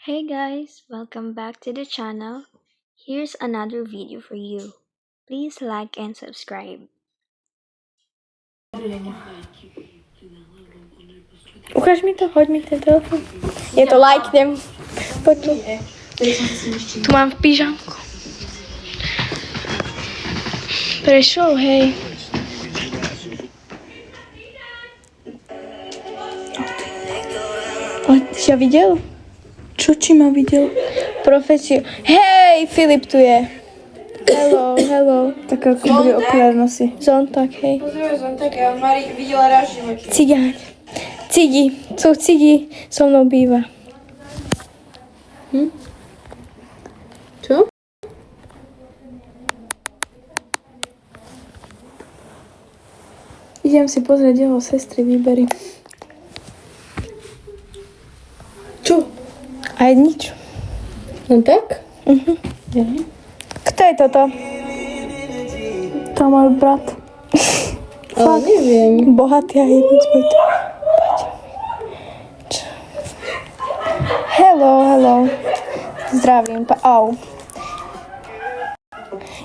Hey guys, welcome back to the channel. Here's another video for you. Please like and subscribe. Ukáž mi to, hoď mi ten telefon. Je to lajknem. Poď tu. Tu mám v pyžamku. Prešol, hej. Si ho videl? Čo či ma videl? Profesiu. Hej, Filip tu je. Hello. Tak ako bude okuliár nosí. Zontak, hej. Pozrieme Zontak, ja Mari videla raz v živote. Cigáň. Cigi so mnou býva. Čo? Idem si pozrieť jeho sestry výbery. Čo? Aj nič. No tak? Kto je toto? To je môj brat. Ale neviem. Bohatý a jednic byť. Hello. Zdravím. Au.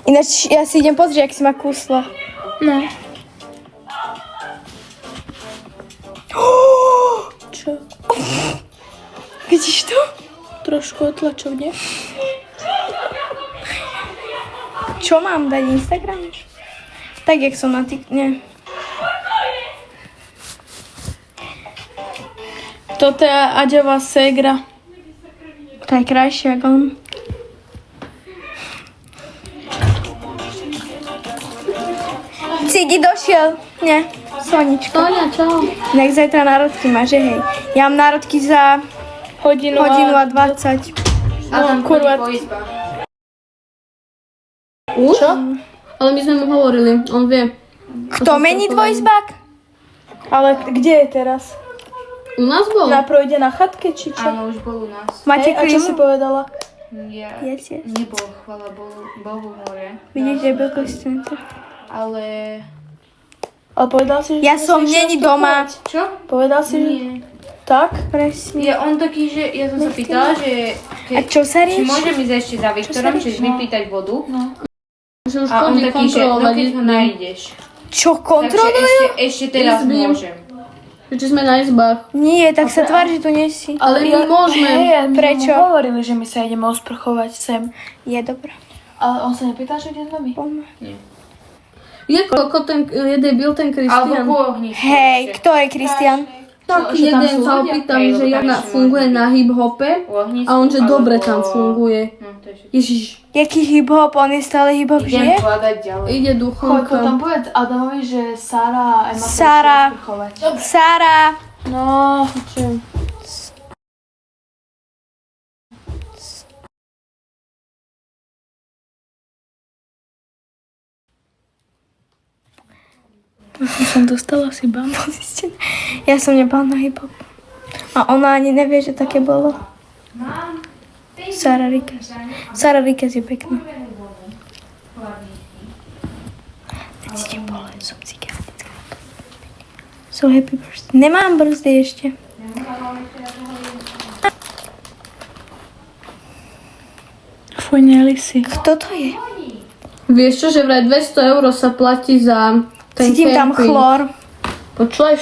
Ináč ja si idem pozrieť, ak si ma kúsla. No. Čo? Vidíš to? Trošku otlačovne. Čo mám dať Instagram? Tak, jak som na nie. Toto je Aďová ségra. To je krajšie, ako on. Cigi došiel. Nie, Sonička. Sonia, čau. Nech zajtra národky má, že hej. Ja mám národky za Hodinu a 20. A tam kurva. Už? Čo? Ale my sme mu hovorili, on vie. Kto mení dvojizbák? Ale kde je teraz? U nás bol? Projde na chatke, či čo? Áno, už bol u nás. Máte A čo si klímu? povedala? Ja Jete. nebol, chvála Bohu, hore. Vidíš, že je veľký centrum. Ale... Ale povedal si, že... Ja si som išiel není doma. Čo? Povedal si, že... Nie. Tak? Presne. Je on taký, že ja som sa pýtala, že... A čo sa či rieši? môžem ísť ešte za Viktorom, čiže vypýtať vodu. Že už A on chodí taký, že kontrolovať. keď ho nájdeš. Čo, Takže kontrolujú? ešte teraz Izby. môžem. Či sme na izbách. Nie, tak sa tvár, že tu nie si. Ale my môžeme. Hej, my Prečo? mu hovorili, že my sa ideme osprchovať sem. Je dobré. Ale on sa nepýtal, že ide s nami? Je koko ten, je debil ten Alebo Kristian. ku ohnisku Hej, ešte. kto je Kristian? Tak Že tam jeden sú sa ľudia? opýtam, Hej, že lebo jak tam ešte funguje môžeme. na hip-hope. U ohnisku, A on, že dobre alebo- tam funguje. No, to je všetko. Ježiš, Jaký hip-hop? On je stále hip-hop, Idem žije? hľadať ďalej. ide Choď, duchonka. tam povedz Adamovi, že Sára a Ema sa Sára. išli osprchovať. Sára. No, čo? Som dostala si bambu. Ja som nebola na hip-hop. A ona ani nevie, že také bolo. Sara Rikes. Sara Rikes je pekná. Teď ste boli, som cigánická. So happy birthday. Nemám brzdy ešte. Fuj, Nelisi. Kto to je? Vieš čo, že vraj 200 € sa platí za ten Cítim tam camping. chlor. Počuješ?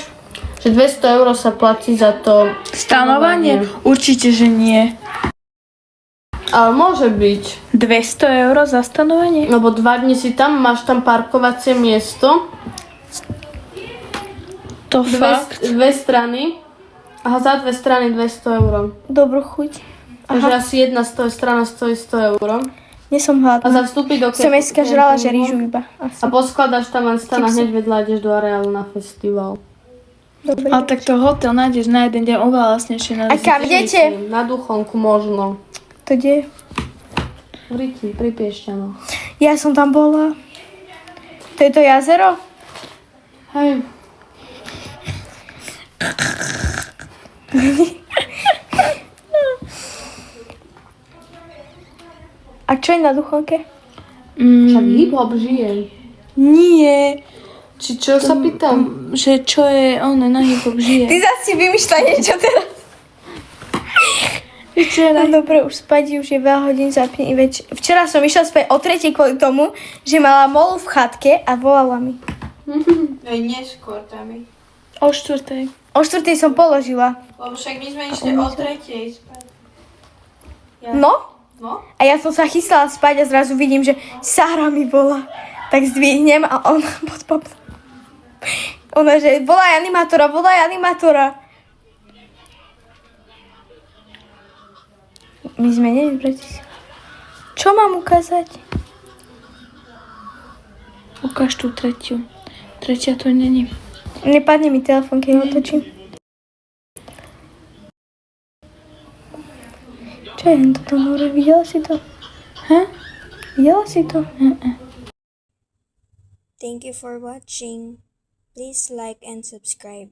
Že 200 € sa platí za to Stanovanie? Určite, že nie. Ale môže byť. 200 € za stanovanie? Lebo 2 dni si tam, máš tam parkovacie miesto. To fakt? Dve strany. Aha, za 2 strany 200 €. Dobrú chuť. Takže asi jedna strana stojí 100 €. Nie som A hladná. za vstupy do Som dneska žrala, že rýžu iba. A Asi. poskladaš tam len stan a Chipsy. hneď vedľa ideš do areálu na festival. Dobre. Ale tak to hotel nájdeš na jeden deň oveľa lacnejšie na A kam idete? Na Duchonku možno. To kde? V Riti, pri Piešťanoch. Ja som tam bola. To je to jazero? Hej. A čo je na Duchonke? Však hip-hop žije. Nie. Či čo sa pýtam? Že čo je on na hip-hop žije. Ty zase si vymýšľa niečo teraz. Včera. No dobre, už spať, už je veľa hodín, zapni Včera som išla spať o 3 kvôli tomu, že mala molu v chatke a volala mi. Aj neskôr tam je. O 4:00. O 4 som položila. Lebo však my sme išli o 3 spať. No? No? A ja som sa chystala spať a zrazu vidím, že Sára mi volá. Tak zdvihnem a ona Ona, že volaj animátora. My sme nevybrali. Čo mám ukázať? Ukáž tú tretiu. Tretia to není. Nepadne mi telefón, keď ho otočím. Čo je toto more? Videla si to? Videla si to? Thank you for watching. Please like and subscribe.